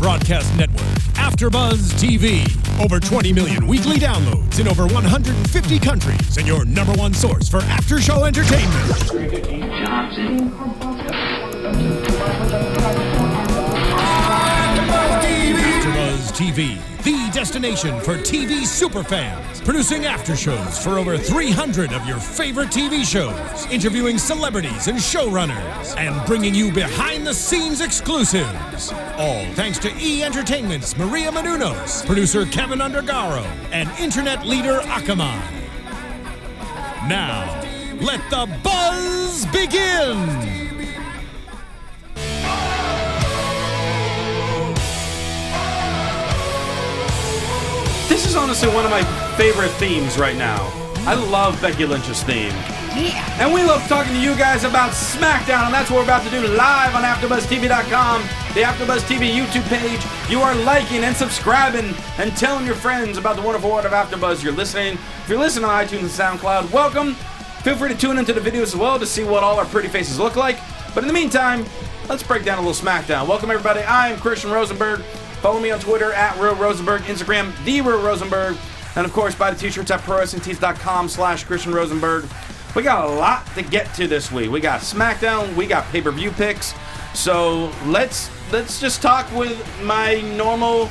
broadcast network, AfterBuzz TV. Over 20 million weekly downloads in over 150 countries, and your number one source for after-show entertainment. AfterBuzz TV, the destination for TV superfans. Producing aftershows for over 300 of your favorite TV shows. Interviewing celebrities and showrunners. And bringing you behind-the-scenes exclusives. All thanks to E! Entertainment's Maria Menounos, producer Kevin Undergaro, and internet leader Akamai. Now, let the buzz begin! This is honestly one of my favorite themes right now. I love Becky Lynch's theme. Yeah. And we love talking to you guys about Smackdown, and that's what we're about to do live on AfterBuzzTV.com, the AfterBuzz TV YouTube page. You are liking and subscribing and telling your friends about the wonderful world of AfterBuzz. You're listening. If you're listening on iTunes and SoundCloud, welcome. Feel free to tune into the videos as well to see what all our pretty faces look like. But in the meantime, let's break down a little Smackdown. Welcome, everybody. I am Christian Rosenberg. Follow me on Twitter at Real Rosenberg, Instagram, The Real Rosenberg, and of course, buy the t-shirts at ProWrestlingTees.com/Christian Rosenberg. We got a lot to get to this week. We got Smackdown, we got pay-per-view picks. So let's just talk with my normal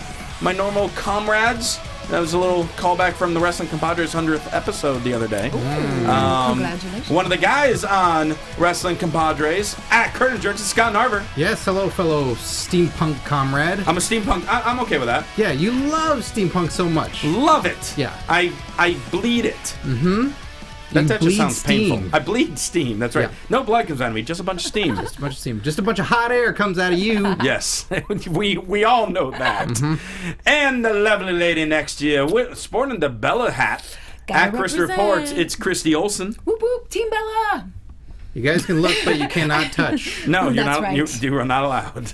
comrades. That was a little callback from the Wrestling Compadres 100th episode the other day. Congratulations. One of the guys on Wrestling Compadres at Curtain Jerks is Scott Narver. Yes, hello, fellow steampunk comrade. I'm a steampunk. I'm okay with that. Yeah, you love steampunk so much. Love it. Yeah. I bleed it. Mm-hmm. That just sounds steam. painful. I bleed steam. That's right. Yeah. No blood comes out of me. Just a bunch of steam. Just a bunch of steam. Just a bunch of hot air comes out of you. Yes, we all know that. Mm-hmm. And the lovely lady next to you, sporting the Bella hat. Gotta At Chris represent. Reports, it's Christy Olsen. Whoop whoop, Team Bella. You guys can look, but you cannot touch. No, you're That's not. right. You are not allowed.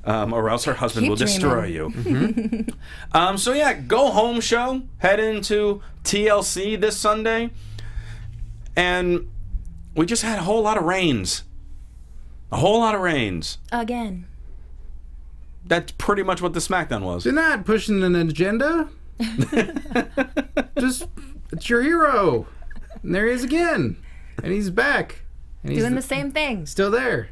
Or else her husband Keep will destroy dreaming. you. Mm-hmm. So yeah, go home show. Head into TLC this Sunday. And we just had a whole lot of rains. A whole lot of rains. Again. That's pretty much what the Smackdown was. They're not pushing an agenda. Just, it's your hero. And there he is again. And he's back. And he's Doing the same thing. still there.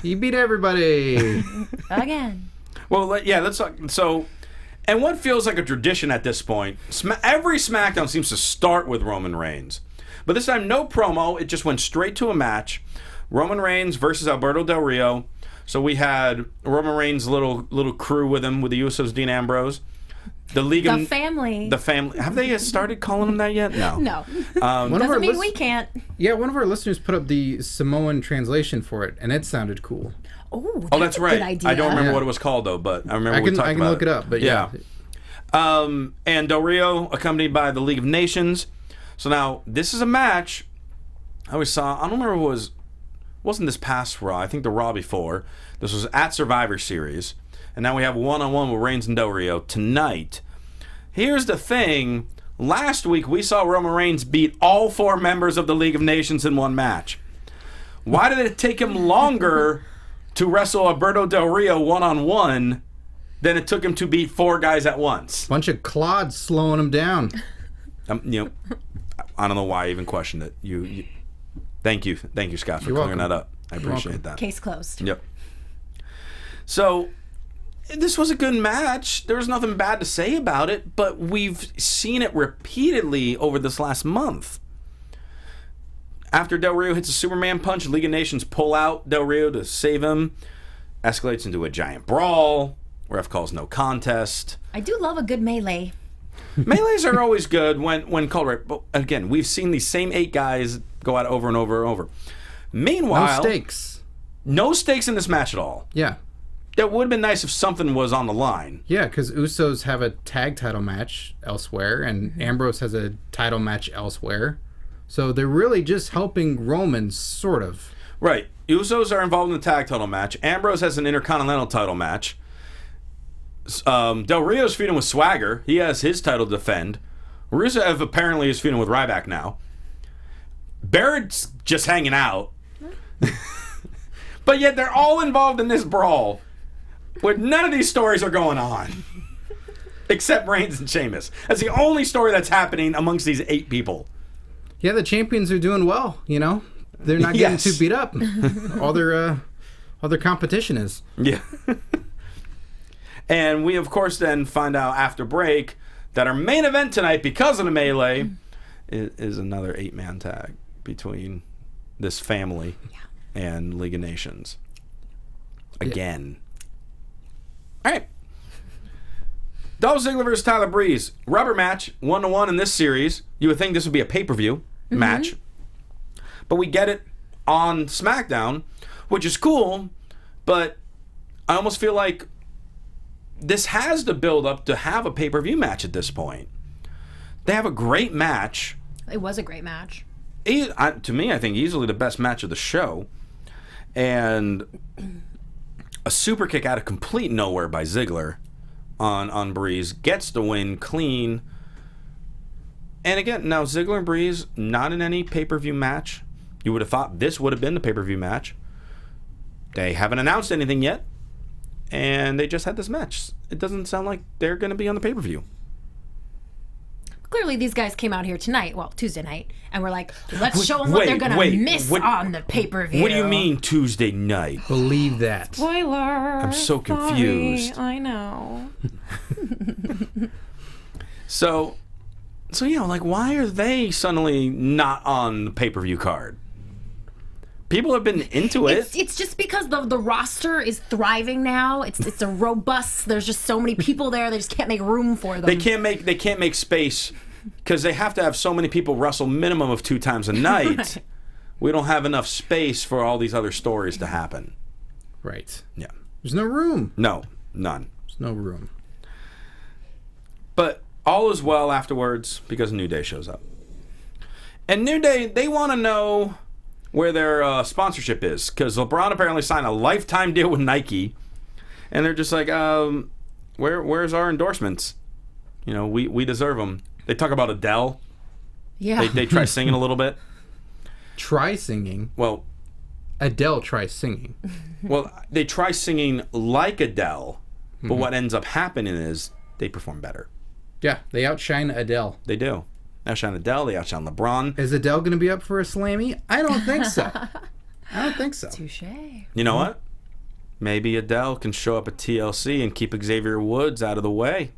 He beat everybody. Again. Well, yeah, let's talk. So, and what feels like a tradition at this point, every Smackdown seems to start with Roman Reigns. But this time, no promo. It just went straight to a match. Roman Reigns versus Alberto Del Rio. So we had Roman Reigns' little crew with him, with the Usos, Dean Ambrose. The League The of... family. The family. Have they started calling them that yet? No. No. One of our Doesn't mean lis- we can't. Yeah, one of our listeners put up the Samoan translation for it, and it sounded cool. Oh, That's a right. Good idea. I don't remember Yeah. what it was called, though, but I remember I we can talked about look it up, but yeah. And Del Rio accompanied by the League of Nations. So now this is a match. I always saw. I don't remember if it wasn't this past Raw. I think the Raw before. This was at Survivor Series, and now we have one-on-one with Reigns and Del Rio tonight. Here's the thing. Last week we saw Roman Reigns beat all 4 members of the League of Nations in one match. Why did it take him longer to wrestle Alberto Del Rio one-on-one than it took him to beat 4 guys at once? Bunch of clods slowing him down. I don't know why I even questioned it. You thank you, Scott, for You're clearing welcome. that up. I appreciate welcome. that. Case closed. Yep. So, this was a good match. There was nothing bad to say about it, but we've seen it repeatedly over this last month. After Del Rio hits a Superman punch, League of Nations pull out Del Rio to save him. Escalates into a giant brawl. Ref calls no contest. I do love a good melee. Melees are always good when called right. But again, we've seen these same 8 guys go out over and over and over. Meanwhile, No stakes. No stakes in this match at all. Yeah. That would have been nice if something was on the line. Yeah, because Usos have a tag title match elsewhere, and Ambrose has a title match elsewhere. So they're really just helping Roman, sort of. Right. Usos are involved in the tag title match. Ambrose has an Intercontinental title match. Del Rio's feuding with Swagger. He has his title to defend. Rusev apparently is feuding with Ryback now. Barrett's just hanging out. But yet they're all involved in this brawl. where none of these stories are going on. Except Reigns and Sheamus. That's the only story that's happening amongst these 8 people. Yeah, the champions are doing well, you know? They're not getting too beat up. All their competition is. Yeah. And we, of course, then find out after break that our main event tonight, because of the melee, is another 8-man tag between this family and League of Nations. Again. All right. Dolph Ziggler versus Tyler Breeze. Rubber match, 1-1 in this series. You would think this would be a pay-per-view match. But we get it on SmackDown, which is cool, but I almost feel like this has to build up to have a pay-per-view match at this point. They have a great match. It was a great match. To me, I think easily the best match of the show. And a super kick out of complete nowhere by Ziggler on Breeze gets the win clean. And again, now Ziggler and Breeze not in any pay-per-view match. You would have thought this would have been the pay-per-view match. They haven't announced anything yet, and they just had this match. It doesn't sound like they're going to be on the pay-per-view. Clearly, these guys came out here tonight, well, Tuesday night, and we're like, let's show them what they're going to miss on the pay-per-view. What do you mean Tuesday night? Believe that. Spoiler. I'm so confused. Sorry, I know. So like, why are they suddenly not on the pay-per-view card? People have been into it. It's just because the roster is thriving now. It's a robust. There's just so many people there. They just can't make room for them. They can't make space because they have to have so many people wrestle minimum of 2 times a night. Right. We don't have enough space for all these other stories to happen. Right. Yeah. There's no room. No, none. There's no room. But all is well afterwards because New Day shows up. And New Day, they want to know where their sponsorship is, because LeBron apparently signed a lifetime deal with Nike, and they're just like, where's our endorsements? You know, we deserve them. They talk about Adele. Yeah. They try singing a little bit. Try singing. Well, Adele tries singing. Well, they try singing like Adele, but what ends up happening is they perform better. Yeah, they outshine Adele. They do. They outshine Adele. They outshine LeBron. Is Adele going to be up for a Slammy? I don't think so. I don't think so. Touché. You know what? Maybe Adele can show up at TLC and keep Xavier Woods out of the way.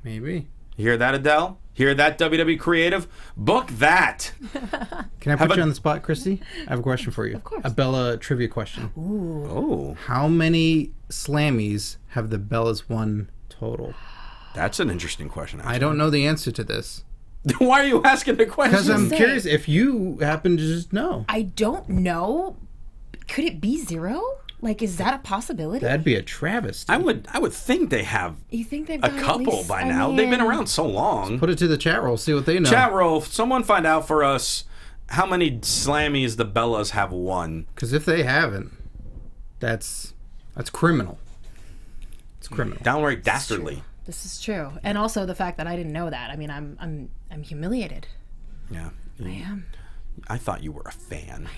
Maybe. You hear that, Adele? Hear that, WWE Creative? Book that. Can I put you on the spot, Christy? I have a question for you. Of course. A Bella trivia question. Ooh. Oh, How many Slammies have the Bellas won total? that's an interesting question. I don't know the answer to this. Why are you asking the question? Because I'm say- curious if you happen to just know. I don't know. Could it be 0? Like, is that a possibility? That'd be a travesty. I would think they have You think they've a got at couple least, by I now. They've been mean, around so long. Put it to the chat roll, see what they know. Chat roll, someone find out for us how many Slammies the Bellas have won. Because if they haven't, that's criminal. It's criminal. Downright dastardly. This is true, and also the fact that I didn't know that. I mean, I'm humiliated. Yeah. I am. I thought you were a fan.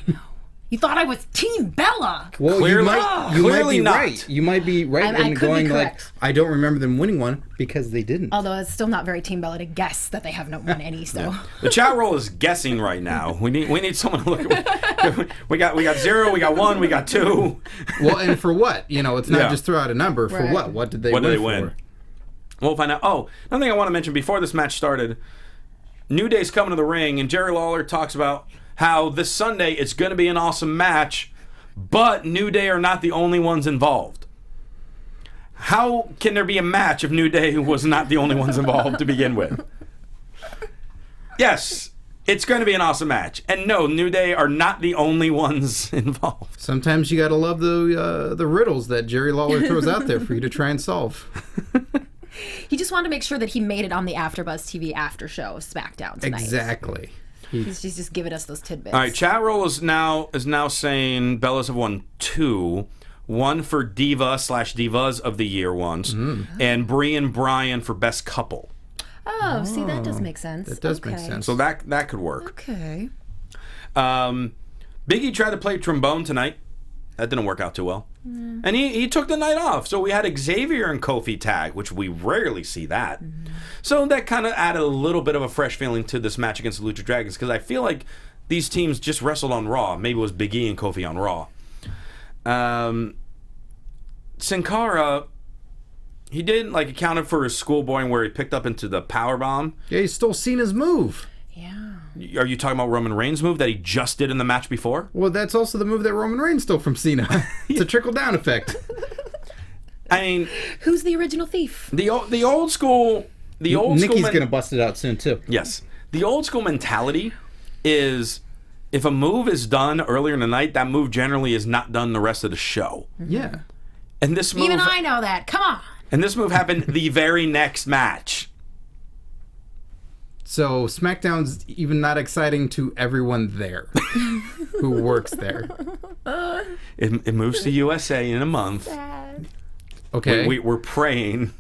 You thought I was Team Bella. Well, Clearly- you might clearly be not. right. You might be right I in could be going like, correct. I don't remember them winning one because they didn't. Although it's still not very Team Bella to guess that they have not won any. So The chat roll is guessing right now. We need someone to look at. We got 0, we got 1, we got 2. Well, and for what? You know, it's not Yeah. just throw out a number. For Right. what? What did they What win did they for? win? We'll find out. Oh, another thing I want to mention before this match started, New Day's coming to the ring, and Jerry Lawler talks about how this Sunday it's going to be an awesome match, but New Day are not the only ones involved. How can there be a match if New Day was not the only ones involved to begin with? Yes, it's going to be an awesome match. And no, New Day are not the only ones involved. Sometimes you got to love the riddles that Jerry Lawler throws out there for you to try and solve. he just wanted to make sure that he made it on the AfterBuzz TV after show of SmackDown tonight. Exactly. He's just giving us those tidbits. All right, chat roll is now saying Bellas have won 2. One for Diva/Divas of the Year once, and Brie and Brian for Best Couple. Oh, see, that does make sense. That does make sense. So that could work. Okay. Big E tried to play trombone tonight. That didn't work out too well. And he took the night off. So we had Xavier and Kofi tag, which we rarely see that. So that kind of added a little bit of a fresh feeling to this match against the Lucha Dragons, because I feel like these teams just wrestled on Raw. Maybe it was Big E and Kofi on Raw. Sin Cara, he did accounted for his schoolboy where he picked up into the powerbomb. Yeah, he stole Cena's move. Yeah. Are you talking about Roman Reigns' move that he just did in the match before? Well, that's also the move that Roman Reigns stole from Cena. It's a trickle-down effect. I mean, Who's the original thief? the old school. Nikki's going to bust it out soon, too. Yes. The old school mentality is if a move is done earlier in the night, that move generally is not done the rest of the show. Yeah. And this move, Even I know that. Come on. And this move happened the very next match. So SmackDown's even not exciting to everyone there who works there. It moves to USA in a month. Okay. We're praying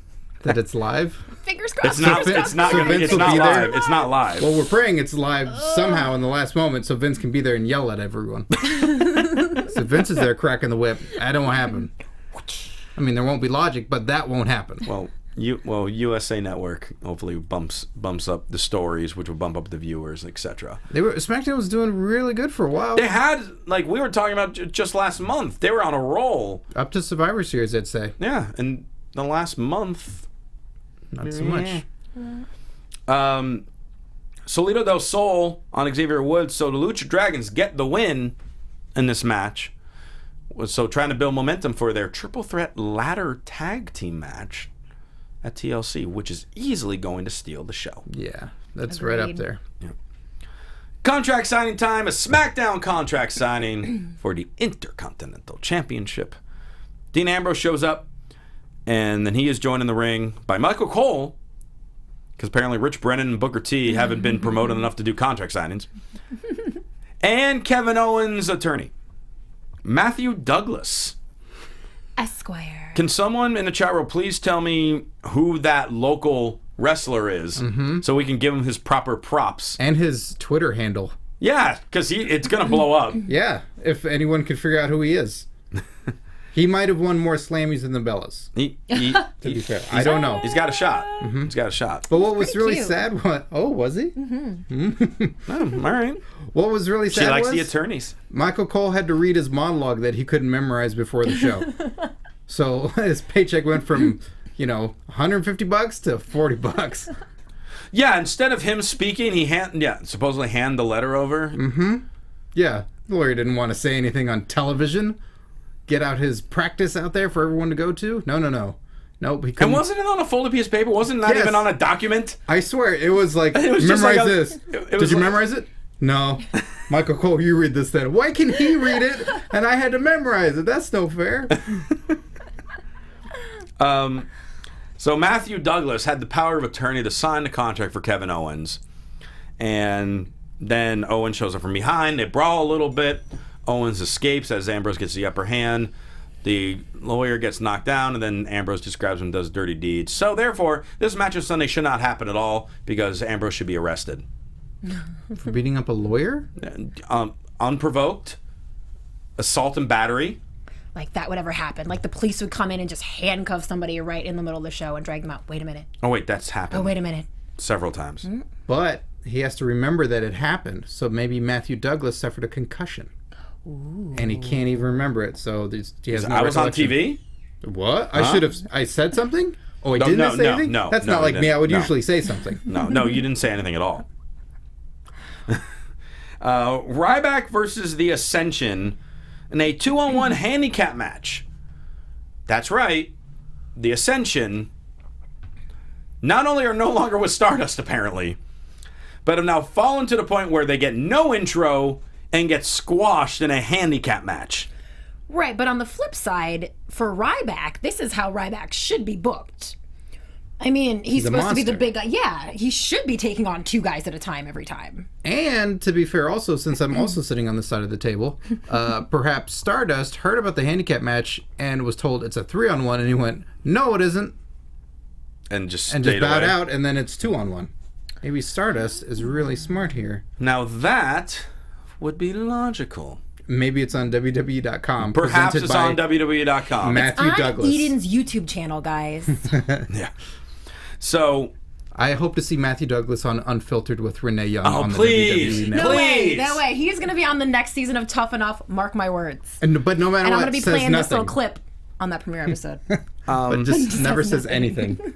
that it's live. Fingers crossed. it's not Vince will live. be there? It's not live. Well, we're praying it's live somehow in the last moment so Vince can be there and yell at everyone. So Vince is there cracking the whip. That won't happen. I mean, there won't be logic, but that won't happen. Well, USA Network hopefully bumps up the stories, which will bump up the viewers, etc. SmackDown was doing really good for a while. They had, we were talking about just last month, they were on a roll. Up to Survivor Series, I'd say. Yeah, and the last month, not so much. Solito del Sol on Xavier Woods. So the Lucha Dragons get the win in this match. So trying to build momentum for their triple threat ladder tag team match at TLC, which is easily going to steal the show. Yeah, that's right up Agreed. there. Yeah. Contract signing time, a SmackDown contract signing for the Intercontinental Championship. Dean Ambrose shows up, and then he is joined in the ring by Michael Cole, because apparently Rich Brennan and Booker T haven't been promoted enough to do contract signings, and Kevin Owens' attorney, Matthew Douglas. Esquire. Can someone in the chat room please tell me who that local wrestler is, so we can give him his proper props? And his Twitter handle. Yeah, because it's going to blow up. Yeah, if anyone could figure out who he is. He might have won more Slammies than the Bellas. To be fair, I don't know. He's got a shot. He's got a shot. But what was Pretty really cute. sad was he? Oh, all right. What was really sad She likes was the attorneys. Michael Cole had to read his monologue that he couldn't memorize before the show. So his paycheck went from, $150 to $40. Yeah, instead of him speaking, he supposedly hand the letter over. Yeah, the lawyer didn't want to say anything on television. Get out his practice out there for everyone to go to. No. Nope. He couldn't. And wasn't it on a folded piece of paper? Wasn't it not Yes. even on a document? I swear, it was like, It was just memorize like a- this. it Did was you like- memorize it? No. Michael Cole, you read this then. Why can he read it and I had to memorize it? That's no fair. So Matthew Douglas had the power of attorney to sign the contract for Kevin Owens. And then Owens shows up from behind. They brawl a little bit. Owens escapes as Ambrose gets the upper hand. The lawyer gets knocked down, and then Ambrose just grabs him and does dirty deeds. So therefore, this match on Sunday should not happen at all because Ambrose should be arrested. For beating up a lawyer? Unprovoked. Assault and battery. Like that would ever happen. Like the police would come in and just handcuff somebody right in the middle of the show and drag them out. Wait a minute. Oh, wait, that's happened Oh, wait a minute. several times. But he has to remember that it happened. So maybe Matthew Douglas suffered a concussion. Ooh. And he can't even remember it. So he has no I was on recollection. TV? What? I said something? Oh, I didn't say anything? No, That's no, not like me. I would no. usually say something. No, you didn't say anything at all. Ryback versus the Ascension in a 2-on-1 handicap match. That's right. The Ascension not only are no longer with Stardust, apparently, but have now fallen to the point where they get no intro and get squashed in a handicap match. Right, but on the flip side, for Ryback, this is how Ryback should be booked. I mean, he's a supposed to be the monster. big guy. Yeah, he should be taking on 2 guys at a time every time. And to be fair, also, since I'm also sitting on the side of the table, perhaps Stardust heard about the handicap match and was told it's a 3-on-1, and he went, "No, it isn't," And just and just stayed bowed away. out, and then it's 2-on-1. Maybe Stardust is really smart here. Now that would be logical. Maybe it's on WWE.com. Perhaps presented it's by on WWE.com. Matthew on Douglas. Eden's YouTube channel, guys. Yeah. So I hope to see Matthew Douglas on Unfiltered with Renee Young on please. the WWE No Network. way, Please. no way. He's going to be on the next season of Tough Enough. Mark my words. But no matter And I'm what, going to be says playing this nothing. little clip on that premiere episode. But just never says anything.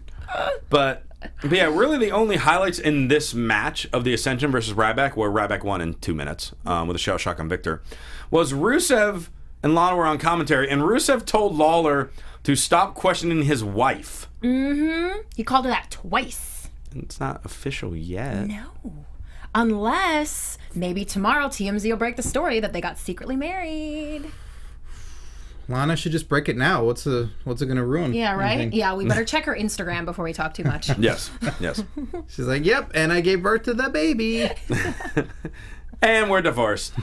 But yeah, really the only highlights in this match of the Ascension versus Ryback, where Ryback won in 2 minutes with a shell shock on Victor, was Rusev and Lana were on commentary, and Rusev told Lawler to stop questioning his wife. He called her that twice. It's not official yet. No. Unless maybe tomorrow TMZ will break the story that they got secretly married. Lana should just break it now. What's it going to ruin? Yeah, right? anything? Yeah, we better check her Instagram before we talk too much. Yes. She's like, yep, and I gave birth to the baby. And we're divorced.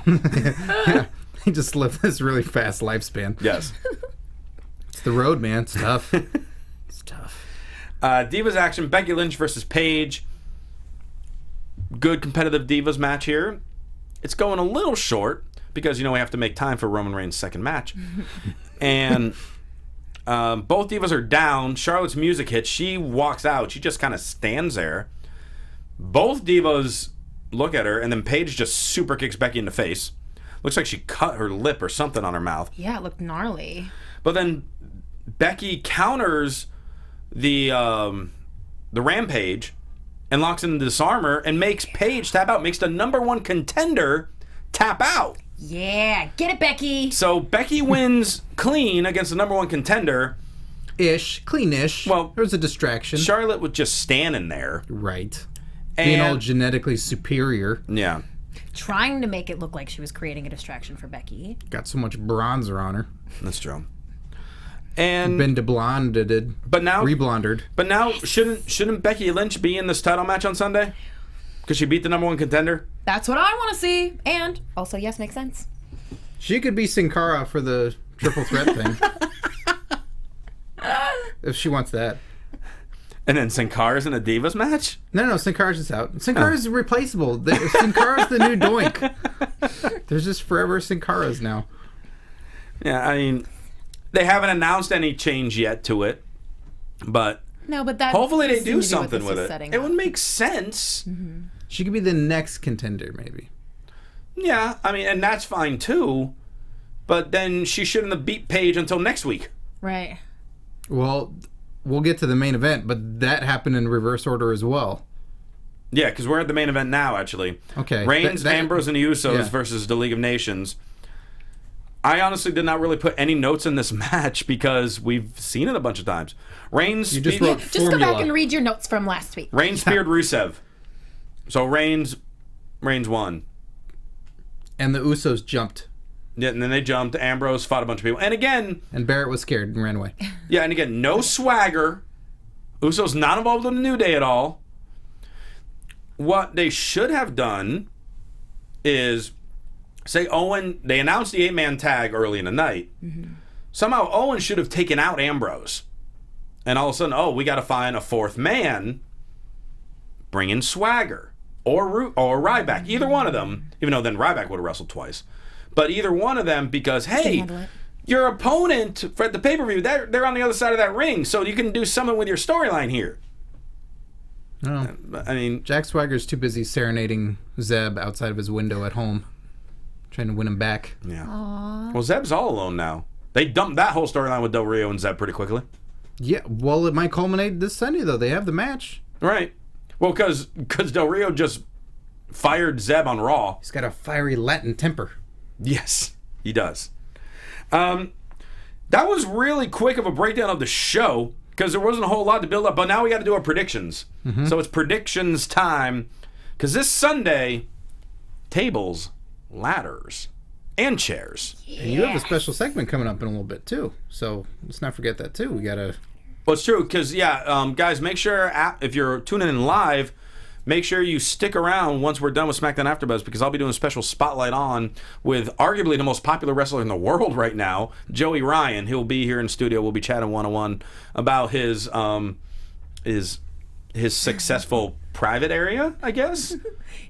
He just lived this really fast lifespan. Yes. It's the road, man. It's tough. It's tough. Divas action, Becky Lynch versus Paige. Good competitive Divas match here. It's going a little short because, we have to make time for Roman Reigns' second match. And both Divas are down. Charlotte's music hits. She walks out. She just kind of stands there. Both Divas look at her, and then Paige just super kicks Becky in the face. Looks like she cut her lip or something on her mouth. Yeah, it looked gnarly. But then Becky counters the Rampage and locks in the disarmor and makes Paige tap out, makes the #1 contender tap out. Yeah, get it, Becky. So Becky wins clean against the #1 contender. Clean-ish. Well, there's a distraction. Charlotte was just standing there. Right. And, Being all genetically superior. Yeah. Trying to make it look like she was creating a distraction for Becky. Got so much bronzer on her. That's true. And Been deblonded. But now reblondered. But now shouldn't Becky Lynch be in this title match on Sunday? Because she beat the #1 contender? That's what I want to see. And also, yes, makes sense. She could be Sin Cara for the triple threat thing. If she wants that. And then Sin Cara's in a Divas match? No, Sin Cara's just out. Sin Cara's replaceable. Sin Cara's the new Doink. There's just forever Sin Cara's now. Yeah, I mean, they haven't announced any change yet to it, but no, but that hopefully they do seems to be what something this with is it. setting It up. would make sense. Mm-hmm. She could be the next contender, maybe. Yeah, I mean, and that's fine too. But then she shouldn't have beat Paige until next week. Right. Well, we'll get to the main event, but that happened in reverse order as well. Yeah, because we're at the main event now, actually. Okay. Reigns, Ambrose, and the Usos yeah. versus the League of Nations. I honestly did not really put any notes in this match because we've seen it a bunch of times. Reigns You just speed- wrote Just go back and read your notes from last week. Reigns speared Rusev. So Reigns won. And the Usos jumped. Yeah, and then they jumped. Ambrose fought a bunch of people. And again... And Barrett was scared and ran away. Yeah, and again, no swagger. Usos not involved in the New Day at all. What they should have done is... Say Owen... They announced the 8-man tag early in the night. Mm-hmm. Somehow Owen should have taken out Ambrose. And all of a sudden, we got to find a 4th man. Bring in Swagger. Or Ryback. Either one of them. Even though then Ryback would have wrestled twice. But either one of them because, hey, your opponent for the pay-per-view, they're on the other side of that ring, so you can do something with your storyline here. No. I mean... Jack Swagger's too busy serenading Zeb outside of his window at home. Trying to win him back. Yeah. Aww. Well, Zeb's all alone now. They dumped that whole storyline with Del Rio and Zeb pretty quickly. Yeah, well, it might culminate this Sunday, though. They have the match. Right. Well, because Del Rio just fired Zeb on Raw. He's got a fiery Latin temper. Yes, he does. That was really quick of a breakdown of the show because there wasn't a whole lot to build up. But now we got to do our predictions. Mm-hmm. So it's predictions time because this Sunday, tables, ladders, and chairs. Yeah. And you have a special segment coming up in a little bit, too. So let's not forget that, too. We got to... Well, it's true because, guys, make sure if you're tuning in live, make sure you stick around once we're done with SmackDown AfterBuzz because I'll be doing a special spotlight on with arguably the most popular wrestler in the world right now, Joey Ryan. He'll be here in studio. We'll be chatting one-on-one about his his successful private area, I guess.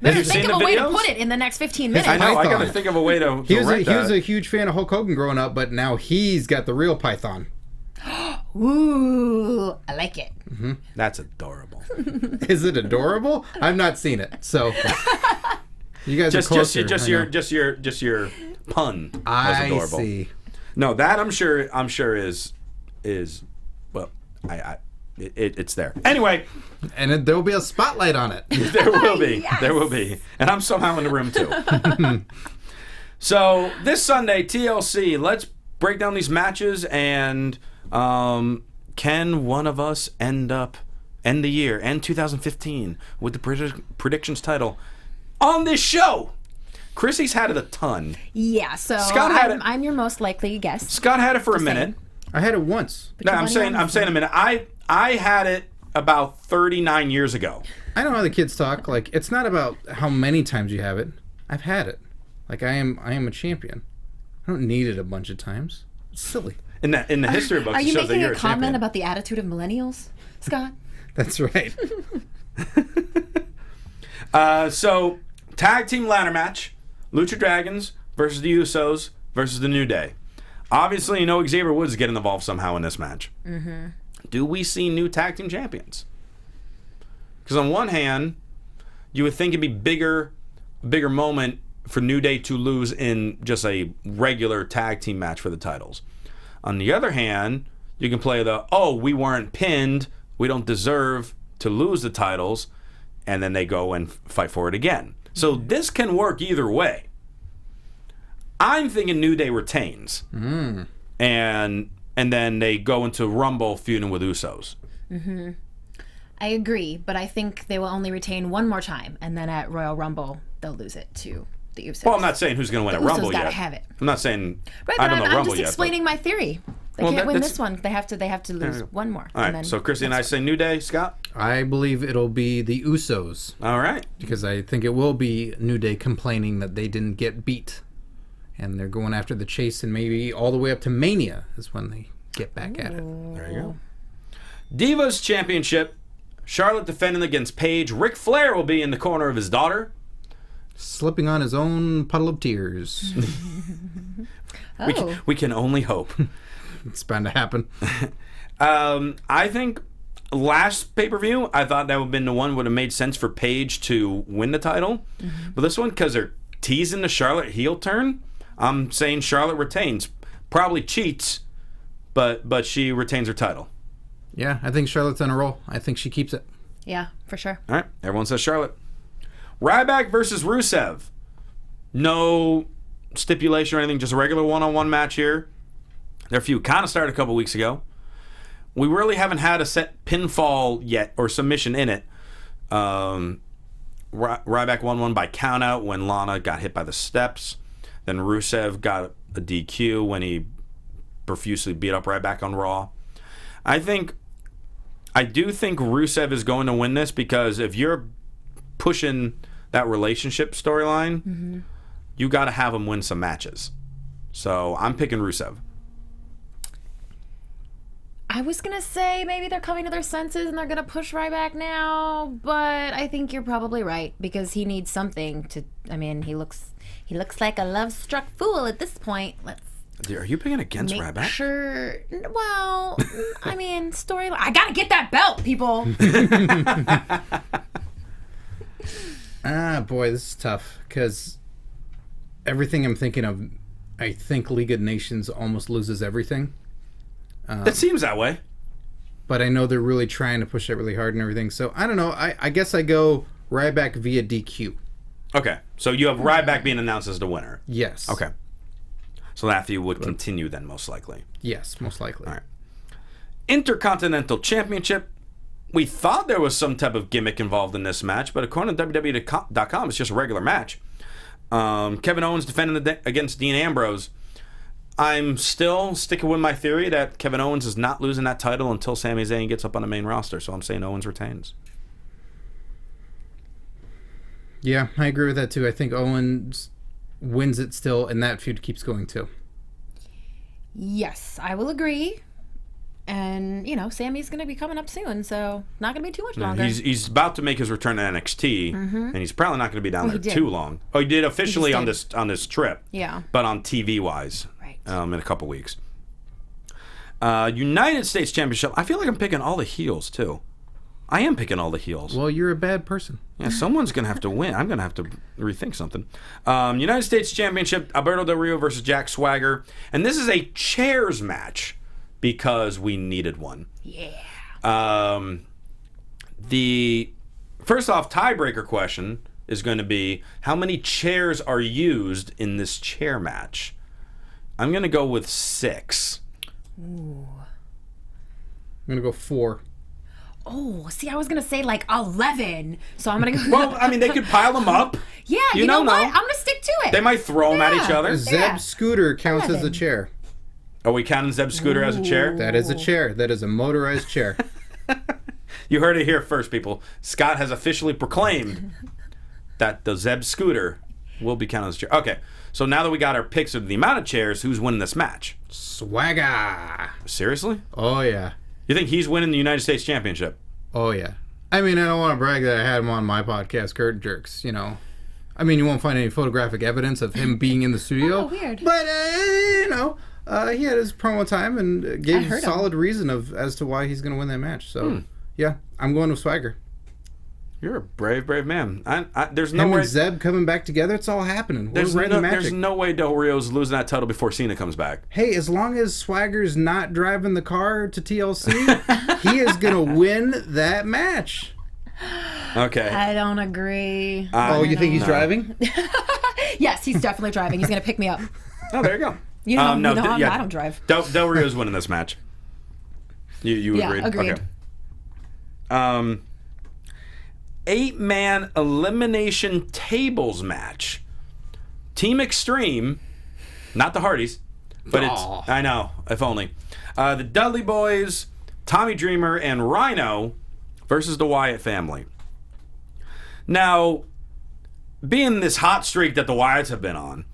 But Have you think seen of the a way to videos? put it in the next 15 minutes. I know. I Python. got to think of a way to He was write that. a huge fan of Hulk Hogan growing up, but now he's got the real Python. Ooh, I like it. That's adorable. Is it adorable? I've not seen it, so you guys just are closer. just your pun was I adorable. see. No, that I'm sure is well, it's there. Anyway, And there'll be a spotlight on it. there will be. Yes. There will be. And I'm somehow in the room too. So this Sunday, TLC, let's break down these matches and can one of us end the year, end 2015 with the predictions title on this show? Chrissy's had it a ton. Yeah, so Scott had it. I'm your most likely guest. Scott had it for a Just minute. I had it once. No, I'm saying a minute. I had it about 39 years ago. I know how the kids talk. Like, it's not about how many times you have it. I've had it. Like, I am a champion. I don't need it a bunch of times. It's silly. In the history books, Are it you shows that making you're a a comment champion. about the attitude of millennials, Scott? That's right. So, tag team ladder match: Lucha Dragons versus the Usos versus the New Day. Obviously, you know Xavier Woods is getting involved somehow in this match. Mm-hmm. Do we see new tag team champions? Because on one hand, you would think it'd be bigger moment for New Day to lose in just a regular tag team match for the titles. On the other hand, you can play we weren't pinned, we don't deserve to lose the titles, and then they go and fight for it again. So this can work either way. I'm thinking New Day retains. And then they go into Rumble feuding with Usos. I agree, but I think they will only retain one more time, and then at Royal Rumble, they'll lose it to the Usos. Well, I'm not saying who's going to win at Usos Rumble gotta yet. have it. I'm not saying Right, I but don't know I'm Rumble just yet. explaining my theory. They Well, can't win that's- this one. They have to lose one more. All and right, then so Christy and I say New Day. Scott? I believe it'll be the Usos. All right. Because I think it will be New Day complaining that they didn't get beat. And they're going after the chase, and maybe all the way up to Mania is when they get back at it. There you go. Divas Championship. Charlotte defending against Paige. Ric Flair will be in the corner of his daughter. Slipping on his own puddle of tears. Oh. We can only hope. It's bound to happen. I think last pay-per-view, I thought that would have been the one would have made sense for Paige to win the title. But this one, because they're teasing the Charlotte heel turn, I'm saying Charlotte retains. Probably cheats, but she retains her title. Yeah, I think Charlotte's on a roll. I think she keeps it. Yeah, for sure. All right, everyone says Charlotte. Ryback versus Rusev. No stipulation or anything, just a regular one-on-one match here. Their feud kind of started a couple weeks ago. We really haven't had a set pinfall yet or submission in it. Ryback won one by countout when Lana got hit by the steps. Then Rusev got a DQ when he profusely beat up Ryback on Raw. I do think Rusev is going to win this because if you're pushing that relationship storyline, you got to have him win some matches. So I'm picking Rusev. I was going to say maybe they're coming to their senses and they're going to push Ryback now, but I think you're probably right because he needs something to, I mean, he looks like a love-struck fool at this point. Let's Are you picking against make Ryback? sure, well, I mean, storyline. I got to get that belt, people. Boy, this is tough because everything I'm thinking of, I think League of Nations almost loses everything. It seems that way. But I know they're really trying to push it really hard and everything. So I don't know. I guess I go Ryback via DQ. Okay, so you have Ryback being announced as the winner. Yes. Okay. So that feud would continue then, most likely. Yes, most likely. All right. Intercontinental Championship. We thought there was some type of gimmick involved in this match, but according to WWE.com, it's just a regular match. Kevin Owens defending against Dean Ambrose. I'm still sticking with my theory that Kevin Owens is not losing that title until Sami Zayn gets up on the main roster, so I'm saying Owens retains. Yeah, I agree with that too. I think Owens wins it still, and that feud keeps going too. Yes, I will agree. And, Sammy's going to be coming up soon, so not going to be too much longer. He's about to make his return to NXT, and he's probably not going to be down there too long. Oh, he did officially on this trip. Yeah. But on TV-wise. Right. In a couple weeks. United States Championship. I feel like I'm picking all the heels, too. I am picking all the heels. Well, you're a bad person. Yeah, someone's going to have to win. I'm going to have to rethink something. United States Championship, Alberto Del Rio versus Jack Swagger. And this is a chairs match because we needed one. Yeah. The first off tiebreaker question is going to be, how many chairs are used in this chair match? I'm going to go with 6. Ooh. I'm going to go 4. Oh, see, I was going to say like 11. So I'm going to go. Well, I mean, they could pile them up. Yeah, you know what? I'm going to stick to it. They might throw them at each other. Zeb Scooter counts 11. as a chair. Are we counting Zeb Scooter as a chair? That is a chair. That is a motorized chair. You heard it here first, people. Scott has officially proclaimed that the Zeb Scooter will be counted as a chair. Okay, so now that we got our picks of the amount of chairs, who's winning this match? Swagger. Seriously? Oh, yeah. You think he's winning the United States Championship? Oh, yeah. I mean, I don't want to brag that I had him on my podcast, Curtain Jerks, I mean, you won't find any photographic evidence of him being in the studio. Oh, weird. But, he had his promo time and gave a solid reason as to why he's going to win that match. So, yeah, I'm going with Swagger. You're a brave, brave man. There's no Him way. and Zeb coming back together, it's all happening. We're writing magic. There's no way Del Rio's losing that title before Cena comes back. Hey, as long as Swagger's not driving the car to TLC, he is going to win that match. Okay. I don't agree. You think he's driving? Yes, he's definitely driving. He's going to pick me up. Oh, there you go. I don't drive. Del Rio's winning this match. You agreed? Agreed. Okay. 8-man Elimination Tables match. Team Extreme, not the Hardys, but it's, I know, if only. The Dudley Boys, Tommy Dreamer, and Rhino versus the Wyatt family. Now, being this hot streak that the Wyatts have been on.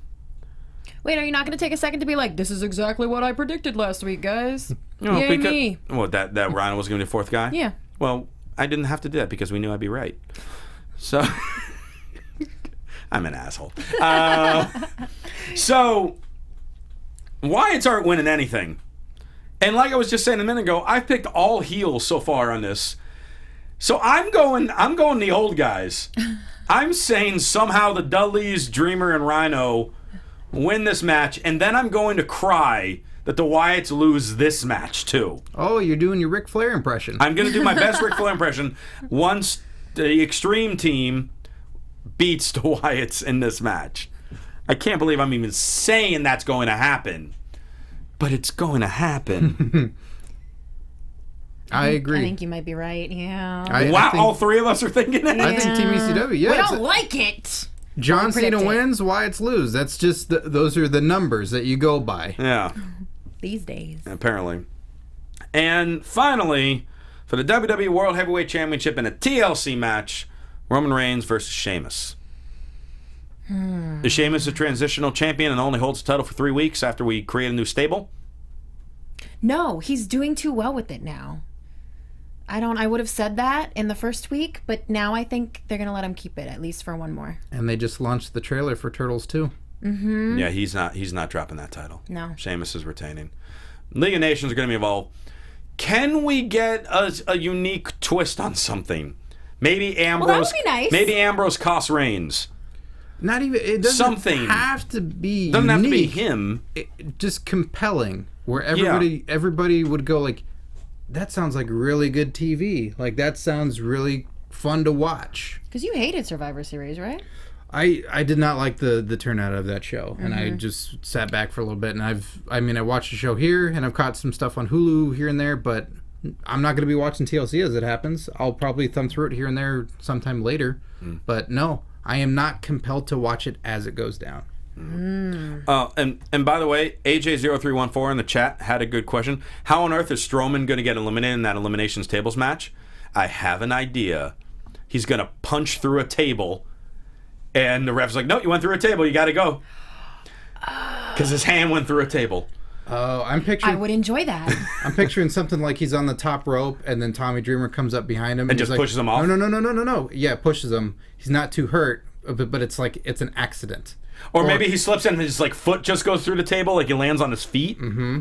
Wait, are you not going to take a second to be like, this is exactly what I predicted last week, guys? Yay, me. What, that Rhino was going to be the 4th guy? Yeah. Well, I didn't have to do that because we knew I'd be right. So, I'm an asshole. So, Wyatts aren't winning anything. And like I was just saying a minute ago, I've picked all heels so far on this. So I'm going the old guys. I'm saying somehow the Dudleys, Dreamer, and Rhino win this match, and then I'm going to cry that the Wyatts lose this match too. Oh, you're doing your Ric Flair impression. I'm going to do my best Ric Flair impression once the Extreme team beats the Wyatts in this match. I can't believe I'm even saying that's going to happen, but it's going to happen. I agree. I think you might be right, yeah. Wow, all 3 of us are thinking it? I think Team ECW, yeah. We don't like it. John Cena predict it. wins, Wyatts lose. That's just, those are the numbers that you go by. Yeah. These days. Apparently. And finally, for the WWE World Heavyweight Championship in a TLC match, Roman Reigns versus Sheamus. Is Sheamus a transitional champion and only holds the title for 3 weeks after we create a new stable? No, he's doing too well with it now. I would have said that in the first week, but now I think they're going to let him keep it, at least for one more. And they just launched the trailer for Turtles 2. Mm-hmm. Yeah, he's not dropping that title. No. Sheamus is retaining. League of Nations are going to be involved. Can we get a unique twist on something? Maybe Ambrose. Well, that would be nice. Maybe Ambrose costs Reigns. Not even, it doesn't Something. have to be Doesn't have to be unique. him. Just compelling, where everybody would go like, that sounds like really good TV. Like, that sounds really fun to watch. Because you hated Survivor Series, right? I did not like the turnout of that show, and I just sat back for a little bit. And I watched the show here, and I've caught some stuff on Hulu here and there, but I'm not going to be watching TLC as it happens. I'll probably thumb through it here and there sometime later, but no, I am not compelled to watch it as it goes down. And by the way, AJ0314 in the chat had a good question. How on earth is Strowman going to get eliminated in that Eliminations Tables match? I have an idea. He's going to punch through a table, and the ref's like, no, you went through a table, you got to go. Because his hand went through a table. Oh, I would enjoy that. I'm picturing something like he's on the top rope, and then Tommy Dreamer comes up behind him and just like, pushes him off. No. Yeah, pushes him. He's not too hurt, but it's like it's an accident. Or maybe he slips in and his like foot just goes through the table, like he lands on his feet. Mm-hmm.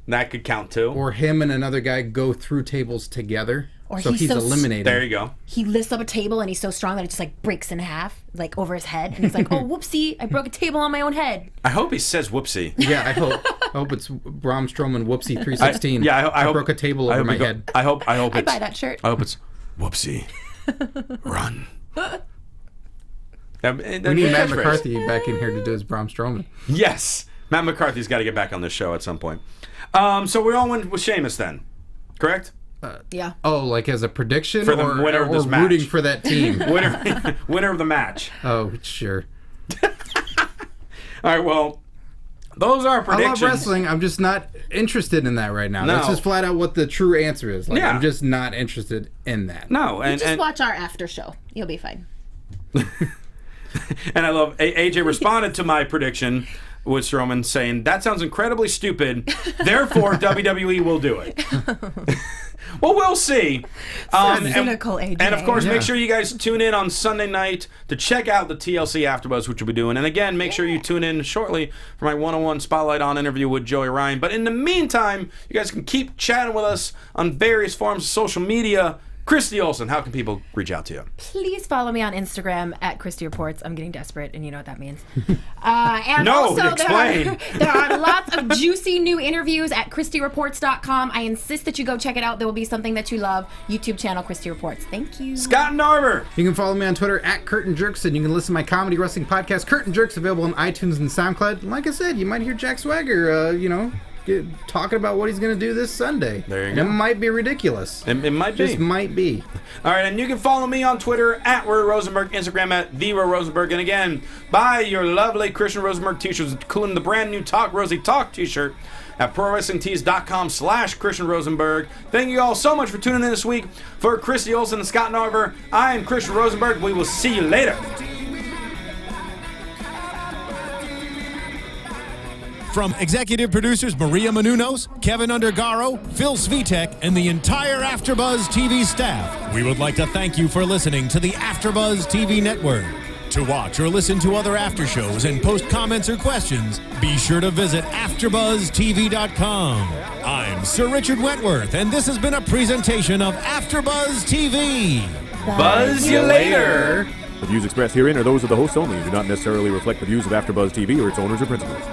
That could count too. Or him and another guy go through tables together. Or so he's eliminated. There you go. He lifts up a table and he's so strong that it just like breaks in half, like over his head, and he's like, "Oh, whoopsie! I broke a table on my own head." I hope he says whoopsie. Yeah, I hope it's Braun Strowman whoopsie 316. I hope, broke a table over my head. I hope I'd buy that shirt. I hope it's whoopsie. Run. We need Matt McCarthy back in here to do his Braun Strowman. Yes, Matt McCarthy's got to get back on this show at some point. So we all went with Sheamus then, correct? Yeah. Oh, like as a prediction For the winner of this match. rooting for that team? winner of the match. Oh, sure. All right, well, those are our predictions. I love wrestling. I'm just not interested in that right now. No. That's just flat out what the true answer is. Like, Yeah. I'm just not interested in that. No, and Just watch our after show. You'll be fine. And I love AJ responded to my prediction with Strowman saying, "That sounds incredibly stupid. Therefore, WWE will do it." Well, we'll see. Cynical AJ. And of course, make sure you guys tune in on Sunday night to check out the TLC AfterBuzz, which we'll be doing. And again, make sure you tune in shortly for my one-on-one Spotlight On interview with Joey Ryan. But in the meantime, you guys can keep chatting with us on various forms of social media. Christy Olsen, how can people reach out to you? Please follow me on Instagram at Christy Reports. I'm getting desperate, and you know what that means. And No, also, explain. There are lots of juicy new interviews at ChristyReports.com. I insist that you go check it out. There will be something that you love. YouTube channel, Christy Reports. Thank you. Scott Narver. You can follow me on Twitter at Curtain Jerks, and you can listen to my comedy wrestling podcast, Curtain Jerks, available on iTunes and SoundCloud. And like I said, you might hear Jack Swagger, talking about what he's going to do this Sunday. There you go. It might be ridiculous. It might be. Just might be. All right, and you can follow me on Twitter at Roy Rosenberg, Instagram at the Roy Rosenberg. And again, buy your lovely Christian Rosenberg t-shirts, including the brand new Talk Rosie Talk t-shirt at ProWrestlingTees.com/Christian Rosenberg. Thank you all so much for tuning in this week. For Christy Olsen and Scott Narver, I am Christian Rosenberg. We will see you later. From executive producers Maria Menounos, Kevin Undergaro, Phil Svitek, and the entire AfterBuzz TV staff, we would like to thank you for listening to the AfterBuzz TV network. To watch or listen to other after shows and post comments or questions, be sure to visit AfterBuzzTV.com. I'm Sir Richard Wentworth, and this has been a presentation of AfterBuzz TV. Buzz you later. The views expressed herein are those of the hosts only and do not necessarily reflect the views of AfterBuzz TV or its owners or principals.